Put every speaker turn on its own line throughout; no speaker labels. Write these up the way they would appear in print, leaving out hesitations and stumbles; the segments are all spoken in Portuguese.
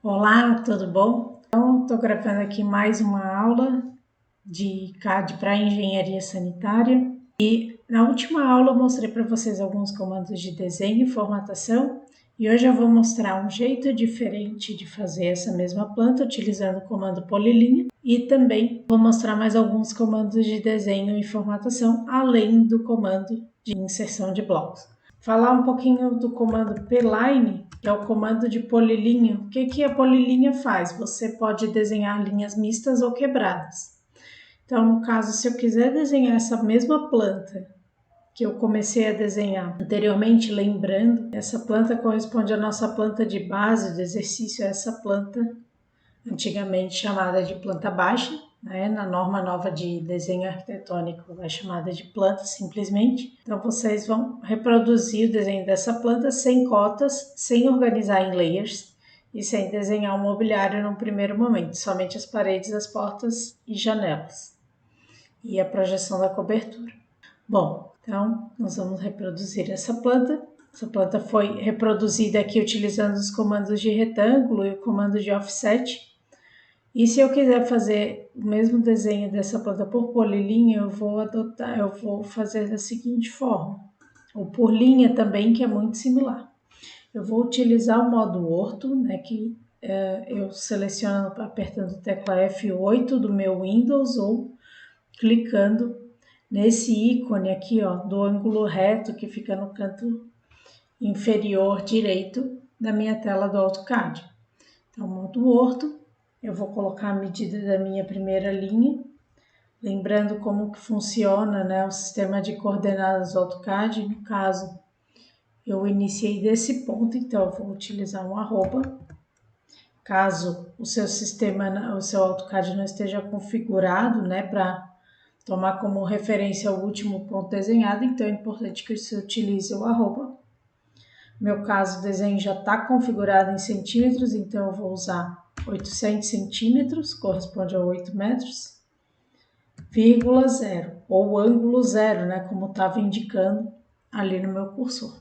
Olá, tudo bom? Então, estou gravando aqui mais uma aula de CAD para engenharia sanitária e na última aula eu mostrei para vocês alguns comandos de desenho e formatação e hoje eu vou mostrar um jeito diferente de fazer essa mesma planta utilizando o comando polilinha e também vou mostrar mais alguns comandos de desenho e formatação além do comando de inserção de blocos. Falar um pouquinho do comando pline, que é o comando de polilinha. O que a polilinha faz? Você pode desenhar linhas mistas ou quebradas. Então, no caso, se eu quiser desenhar essa mesma planta que eu comecei a desenhar anteriormente, lembrando, essa planta corresponde à nossa planta de base do exercício, essa planta antigamente chamada de planta baixa, né? Na norma nova de desenho arquitetônico é chamada de planta simplesmente. Então vocês vão reproduzir o desenho dessa planta sem cotas, sem organizar em layers e sem desenhar o mobiliário num primeiro momento, somente as paredes, as portas e janelas e a projeção da cobertura. Bom, então nós vamos reproduzir essa planta. Essa planta foi reproduzida aqui utilizando os comandos de retângulo e o comando de offset. E se eu quiser fazer o mesmo desenho dessa planta por polilinha, eu vou fazer da seguinte forma, ou por linha também, que é muito similar. Eu vou utilizar o modo orto, né, que eu seleciono apertando a tecla F8 do meu Windows ou clicando nesse ícone aqui, ó, do ângulo reto que fica no canto inferior direito da minha tela do AutoCAD. Então, modo orto. Eu vou colocar a medida da minha primeira linha, lembrando como que funciona, né, o sistema de coordenadas do AutoCAD. No caso, eu iniciei desse ponto, então eu vou utilizar um arroba. Caso o seu sistema, o seu AutoCAD não esteja configurado, né, para tomar como referência o último ponto desenhado, então é importante que você utilize o arroba. No meu caso, o desenho já está configurado em centímetros, então eu vou usar 800 centímetros, corresponde a 8 metros, vírgula zero, ou ângulo zero, né, como estava indicando ali no meu cursor.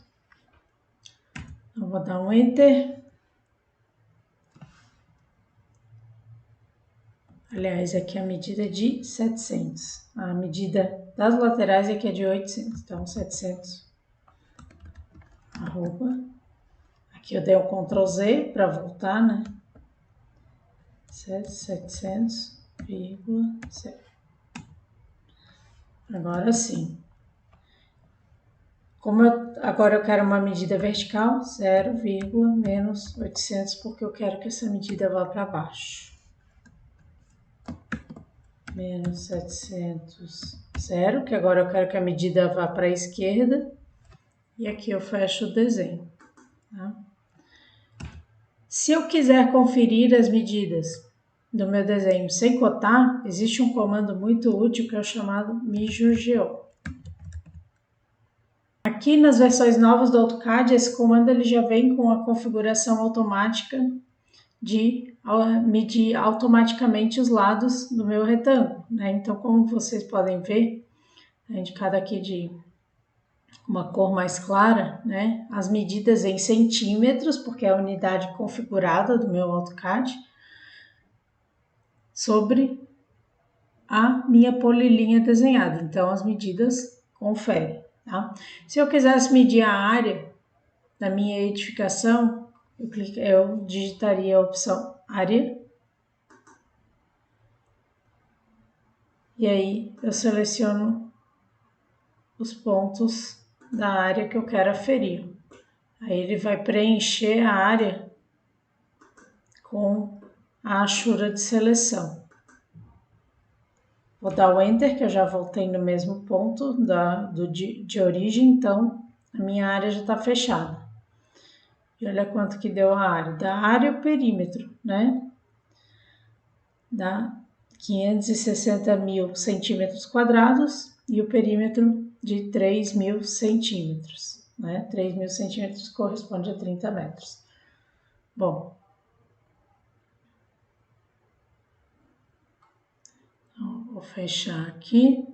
Eu vou dar um Enter. Aliás, aqui a medida é de 700. A medida das laterais aqui é de 800, então 700. Arroba. Aqui eu dei o Ctrl Z para voltar, né? 700,0. Agora sim. Agora eu quero uma medida vertical, 0, menos 800, porque eu quero que essa medida vá para baixo. Menos 700, 0, que agora eu quero que a medida vá para a esquerda. E aqui eu fecho o desenho. Tá? Se eu quiser conferir as medidas do meu desenho sem cotar, existe um comando muito útil que é o chamado MijoGeo. Aqui nas versões novas do AutoCAD, esse comando ele já vem com a configuração automática de medir automaticamente os lados do meu retângulo, né? Então, como vocês podem ver, é indicado aqui de uma cor mais clara, né? As medidas em centímetros, porque é a unidade configurada do meu AutoCAD, sobre a minha polilinha desenhada. Então, as medidas confere, tá? Se eu quisesse medir a área da minha edificação, eu digitaria a opção área. E aí eu seleciono os pontos da área que eu quero aferir. Aí ele vai preencher a área com a achura de seleção. Vou dar o Enter, que eu já voltei no mesmo ponto de origem, então a minha área já está fechada. E olha quanto que deu a área. Da área o perímetro, né? Dá 560.000 centímetros quadrados e o perímetro de 3.000 centímetros. Né? 3.000 centímetros corresponde a 30 metros. Bom, então, vou fechar aqui.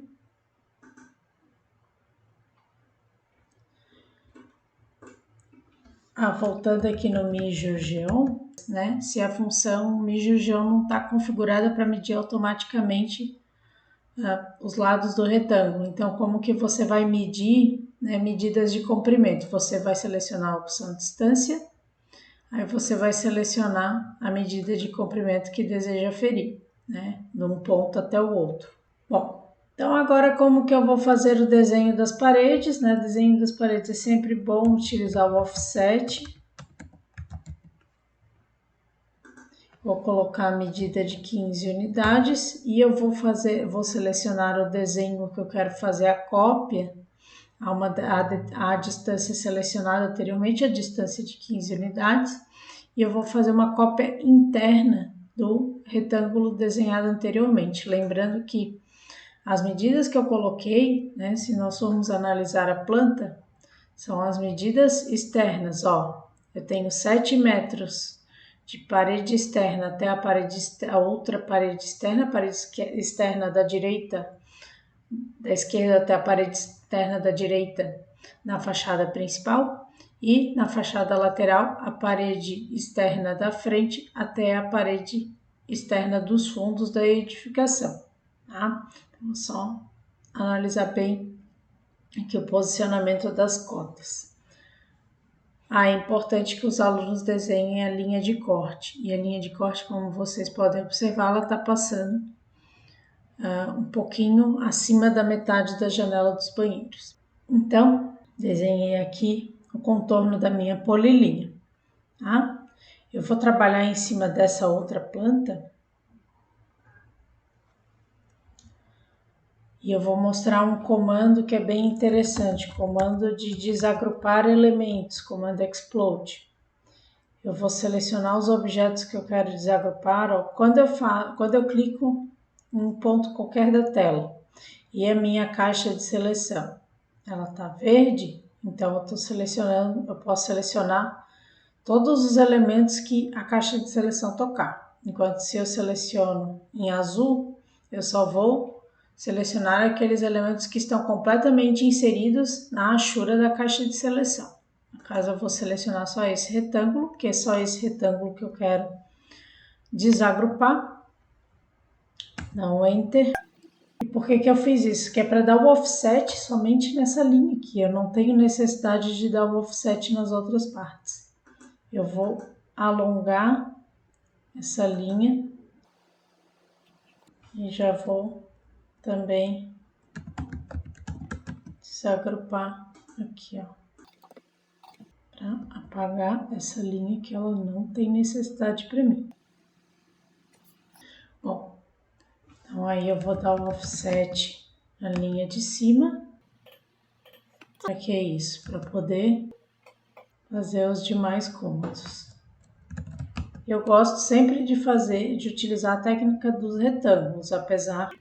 Voltando aqui no MiJoJeon, né? Se a função MiJoJeon não está configurada para medir automaticamente os lados do retângulo. Então, como que você vai medir, né, medidas de comprimento? Você vai selecionar a opção distância, aí você vai selecionar a medida de comprimento que deseja ferir, né, de um ponto até o outro. Bom, então agora como que eu vou fazer o desenho das paredes, né? Desenho das paredes é sempre bom utilizar o offset. Vou colocar a medida de 15 unidades e eu vou selecionar o desenho que eu quero fazer a cópia, a distância selecionada anteriormente, a distância de 15 unidades, e eu vou fazer uma cópia interna do retângulo desenhado anteriormente. Lembrando que as medidas que eu coloquei, né, se nós formos analisar a planta, são as medidas externas, ó. Eu tenho 7 metros de parede externa até a outra parede externa, a parede externa da direita, da esquerda até a parede externa da direita na fachada principal e na fachada lateral a parede externa da frente até a parede externa dos fundos da edificação, tá? Então, só analisar bem aqui o posicionamento das cotas. É importante que os alunos desenhem a linha de corte. E a linha de corte, como vocês podem observar, ela está passando um pouquinho acima da metade da janela dos banheiros. Então, desenhei aqui o contorno da minha polilinha, tá? Eu vou trabalhar em cima dessa outra planta e eu vou mostrar um comando que é bem interessante, comando de desagrupar elementos, comando explode. Eu vou selecionar os objetos que eu quero desagrupar, ó, quando eu clico em um ponto qualquer da tela e a minha caixa de seleção, ela tá verde, então eu posso selecionar todos os elementos que a caixa de seleção tocar. Enquanto se eu seleciono em azul, eu só vou selecionar aqueles elementos que estão completamente inseridos na hachura da caixa de seleção. No caso, eu vou selecionar só esse retângulo, que é só esse retângulo que eu quero desagrupar. Dá um Enter. E por que eu fiz isso? Que é para dar o offset somente nessa linha aqui. Eu não tenho necessidade de dar o offset nas outras partes. Eu vou alongar essa linha e já vou também desagrupar aqui, ó, para apagar essa linha que ela não tem necessidade para mim. Bom, então aí eu vou dar o offset na linha de cima. Para que é isso? Para poder fazer os demais cômodos. Eu gosto sempre de utilizar a técnica dos retângulos, apesar de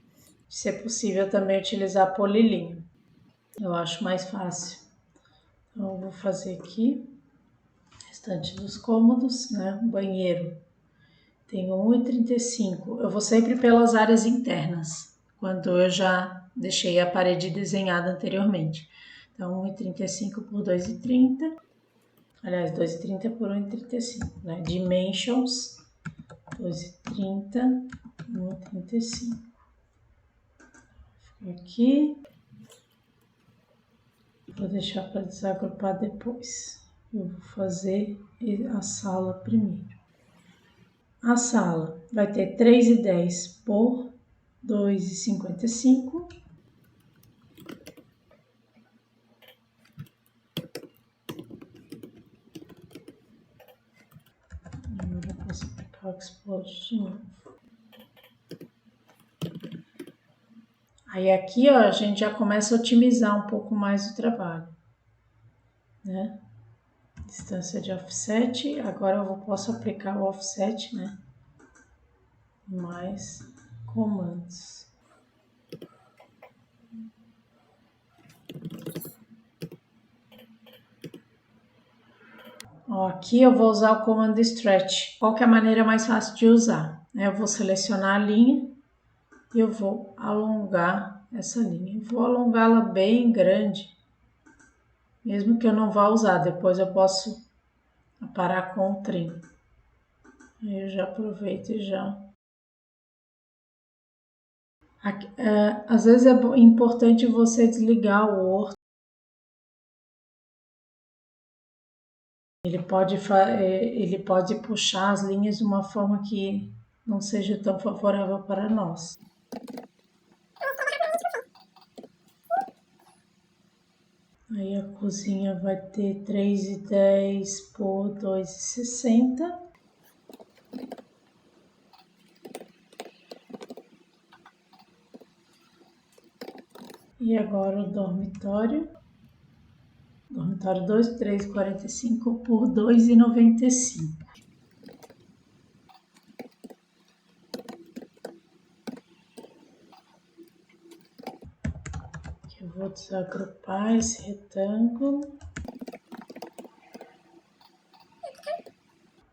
ser possível também utilizar a polilinha. Eu acho mais fácil. Então, eu vou fazer aqui o restante dos cômodos, né? O banheiro tem 1,35. Eu vou sempre pelas áreas internas, quando eu já deixei a parede desenhada anteriormente. Então, 1,35 por 2,30. Aliás, 2,30 por 1,35, né? Dimensions, 2,30, 1,35. Aqui. Vou deixar para desagrupar depois. Eu vou fazer a sala primeiro. A sala vai ter 3,10 por 2,55. Agora eu posso aplicar o Explode de novo. Aí aqui, ó, a gente já começa a otimizar um pouco mais o trabalho, né? Distância de offset, agora eu posso aplicar o offset, né? Mais comandos. Ó, aqui eu vou usar o comando stretch. Qual que é a maneira mais fácil de usar? Eu vou selecionar a linha e eu vou alongar essa linha. Eu vou alongá-la bem grande, mesmo que eu não vá usar. Depois eu posso aparar com o trim. Aí eu já aproveito e já... Aqui, às vezes é importante você desligar o orto. Ele pode puxar as linhas de uma forma que não seja tão favorável para nós. Aí a cozinha vai ter 3,10 por 2,60. E agora o dormitório. Dormitório 2, 3,45 por 2,95. Eu vou desagrupar esse retângulo.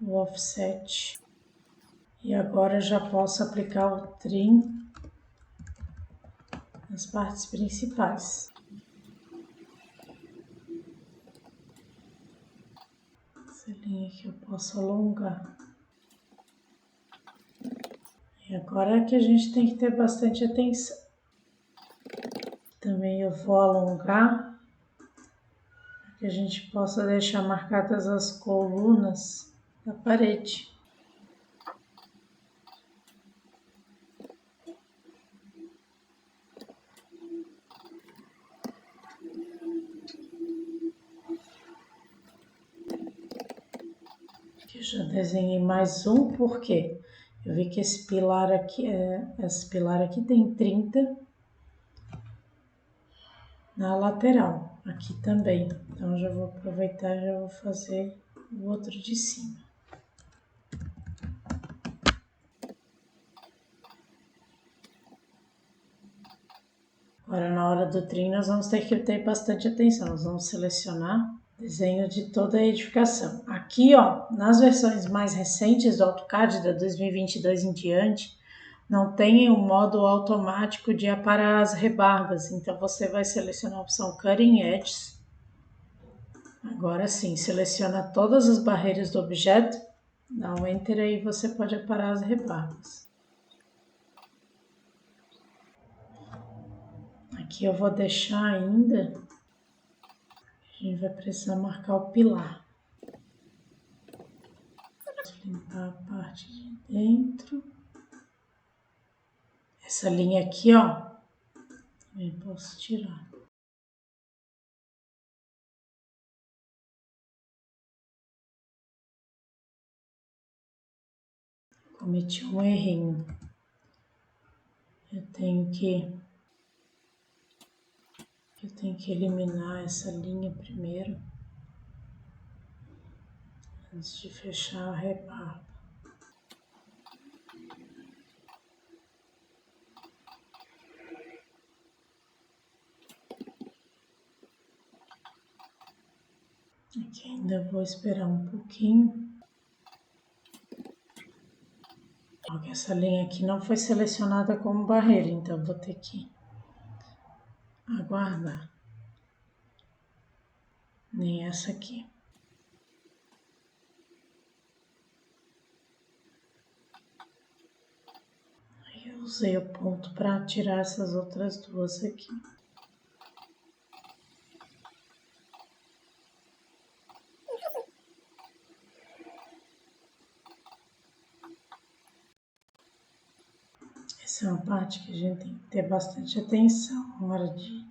O offset. E agora já posso aplicar o trim nas partes principais. Essa linha aqui eu posso alongar. E agora é que a gente tem que ter bastante atenção. Também eu vou alongar para que a gente possa deixar marcadas as colunas da parede. Aqui eu já desenhei mais um, porque eu vi que esse pilar aqui tem 30 na lateral, aqui também. Então eu já vou aproveitar e já vou fazer o outro de cima. Agora na hora do trim nós vamos ter que ter bastante atenção, nós vamos selecionar desenho de toda a edificação. Aqui, ó, nas versões mais recentes do AutoCAD, da 2022 em diante, não tem o modo automático de aparar as rebarbas, então você vai selecionar a opção Cutting Edges. Agora sim, seleciona todas as barreiras do objeto, dá um Enter aí e você pode aparar as rebarbas. Aqui eu vou deixar ainda, a gente vai precisar marcar o pilar. Limpar a parte de dentro. Essa linha aqui, ó, também posso tirar. Cometi um errinho. Eu tenho que eliminar essa linha primeiro, antes de fechar a rebarba. Aqui ainda vou esperar um pouquinho. Porque essa linha aqui não foi selecionada como barreira, então vou ter que aguardar. Nem essa aqui. Aí eu usei o ponto para tirar essas outras duas aqui. Essa é uma parte que a gente tem que ter bastante atenção na hora de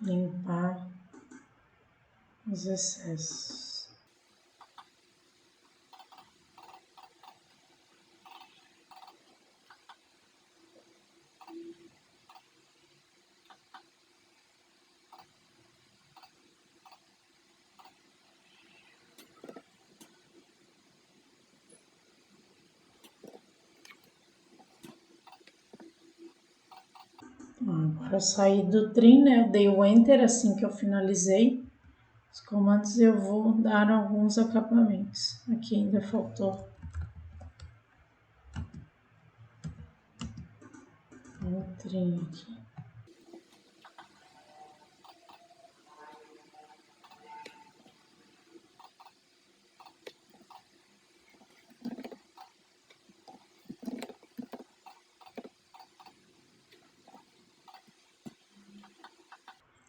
limpar os excessos. Agora eu saí do trim, né? Eu dei o Enter assim que eu finalizei os comandos. Eu vou dar alguns acabamentos. Aqui ainda faltou um trim aqui.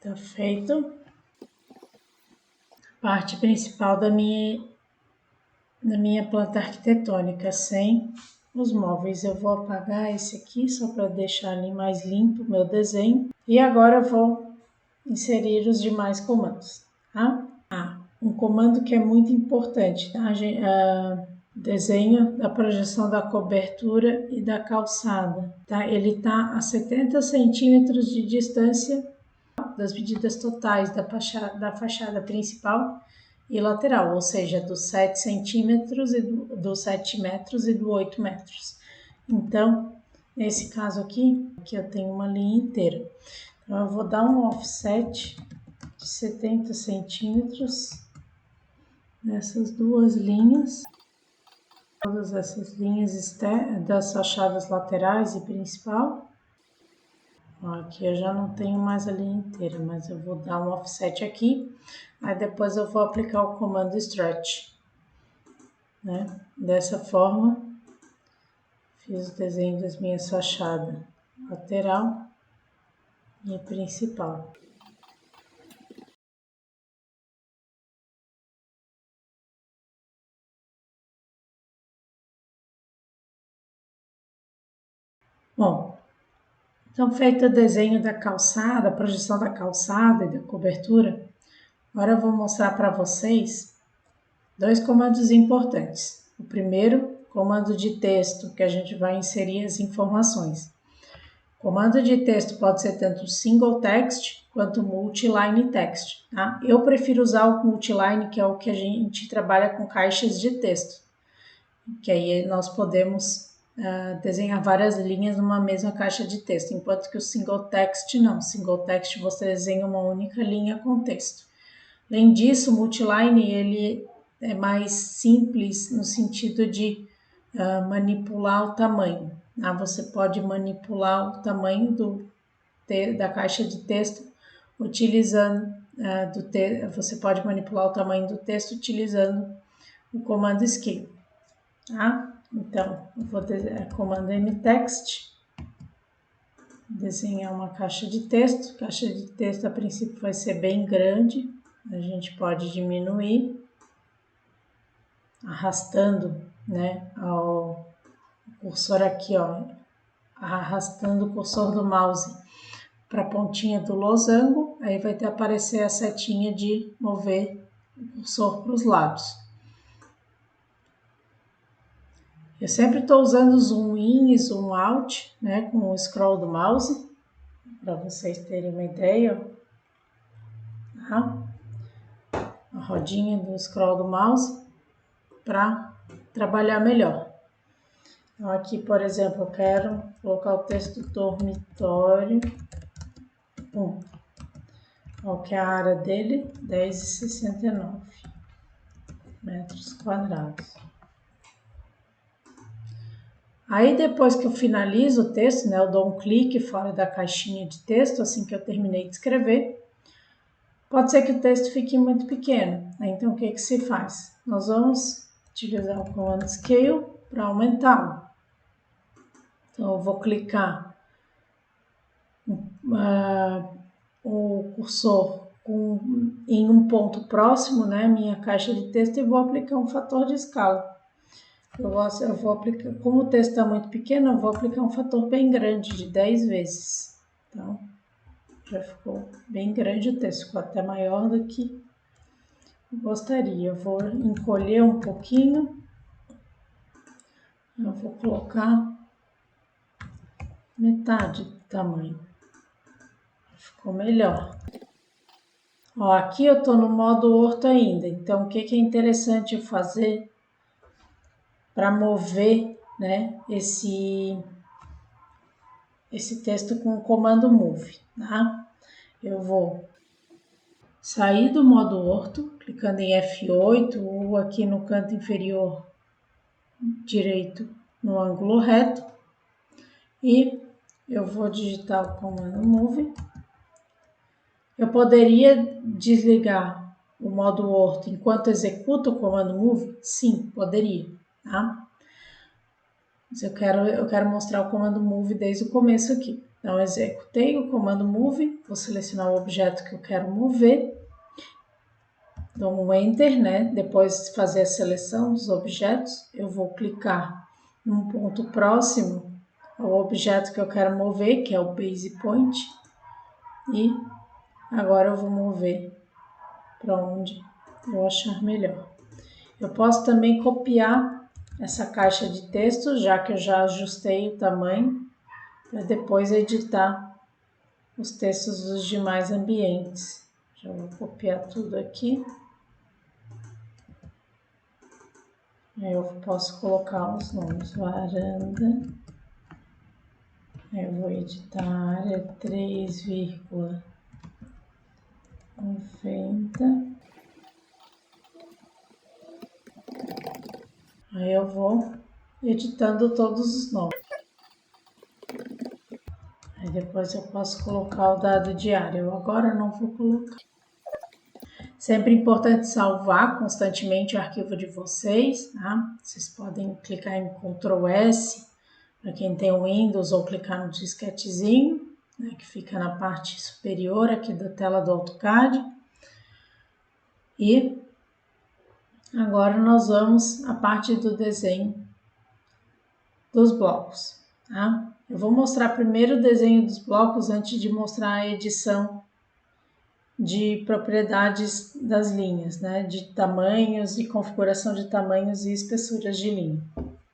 Tá feito. Parte principal da minha planta arquitetônica, sem os móveis. Eu vou apagar esse aqui só para deixar ali mais limpo o meu desenho. E agora eu vou inserir os demais comandos, tá? Um comando que é muito importante, tá? Desenho da projeção da cobertura e da calçada, tá? Ele está a 70 centímetros de distância das medidas totais da fachada principal e lateral, ou seja, dos 7 centímetros e dos 7 metros e do 8 metros. Então, nesse caso aqui eu tenho uma linha inteira. Então, eu vou dar um offset de 70 centímetros nessas duas linhas. Todas essas linhas das fachadas laterais e principal. Aqui eu já não tenho mais a linha inteira, mas eu vou dar um offset aqui. Aí depois eu vou aplicar o comando stretch, né? Dessa forma, fiz o desenho das minhas fachadas lateral e principal. Bom, então feito o desenho da calçada, a projeção da calçada e da cobertura, agora eu vou mostrar para vocês dois comandos importantes. O primeiro, comando de texto, que a gente vai inserir as informações. Comando de texto pode ser tanto single text quanto multiline text, tá? Eu prefiro usar o multiline, que é o que a gente trabalha com caixas de texto, que aí nós podemos desenhar várias linhas numa mesma caixa de texto, enquanto que o single text não. Single text você desenha uma única linha com texto. Além disso, o multiline ele é mais simples no sentido de manipular o tamanho. Você pode manipular o tamanho da caixa de texto utilizando você pode manipular o tamanho do texto utilizando o comando scale. Tá? Então, eu vou comando mtext, desenhar uma caixa de texto. Caixa de texto a princípio vai ser bem grande, a gente pode diminuir arrastando, né, o cursor aqui, ó, arrastando o cursor do mouse para a pontinha do losango, aí vai aparecer a setinha de mover o cursor para os lados. Eu sempre estou usando zoom in e zoom out, né, com o scroll do mouse, para vocês terem uma ideia. Tá? A rodinha do scroll do mouse para trabalhar melhor. Então, aqui, por exemplo, eu quero colocar o texto dormitório 1. Qual que é a área dele? 10,69 metros quadrados. Aí depois que eu finalizo o texto, né, eu dou um clique fora da caixinha de texto, assim que eu terminei de escrever. Pode ser que o texto fique muito pequeno, né? Então o que se faz? Nós vamos utilizar o comando Scale para aumentá-lo. Então eu vou clicar o cursor em um ponto próximo, né, minha caixa de texto, e vou aplicar um fator de escala. Eu vou aplicar, como o texto está muito pequeno, eu vou aplicar um fator bem grande, de 10 vezes. Então, já ficou bem grande o texto, ficou até maior do que eu gostaria. Eu vou encolher um pouquinho. Eu vou colocar metade do tamanho. Ficou melhor. Ó, aqui eu estou no modo orto ainda, então o que é interessante eu fazer para mover, né, esse texto com o comando move, tá? Eu vou sair do modo orto, clicando em F8 ou aqui no canto inferior direito no ângulo reto, e eu vou digitar o comando move. Eu poderia desligar o modo orto enquanto executa o comando move? Sim, poderia, tá? Mas eu quero mostrar o comando move desde o começo aqui. Então, executei o comando Move, vou selecionar o objeto que eu quero mover, dou um Enter, né? Depois de fazer a seleção dos objetos, eu vou clicar num ponto próximo ao objeto que eu quero mover, que é o Base Point, e agora eu vou mover para onde eu achar melhor. Eu posso também copiar essa caixa de texto, já que eu já ajustei o tamanho, para depois editar os textos dos demais ambientes. Já vou copiar tudo aqui. Aí eu posso colocar os nomes, varanda. Aí eu vou editar a área 3,90. Aí eu vou editando todos os nomes. Aí depois eu posso colocar o dado de área. Eu agora não vou colocar. Sempre importante salvar constantemente o arquivo de vocês, tá? Vocês podem clicar em Ctrl S para quem tem o Windows ou clicar no disquetezinho, né, que fica na parte superior aqui da tela do AutoCAD. E agora nós vamos à parte do desenho dos blocos, tá? Eu vou mostrar primeiro o desenho dos blocos antes de mostrar a edição de propriedades das linhas, né? De tamanhos e configuração de tamanhos e espessuras de linha.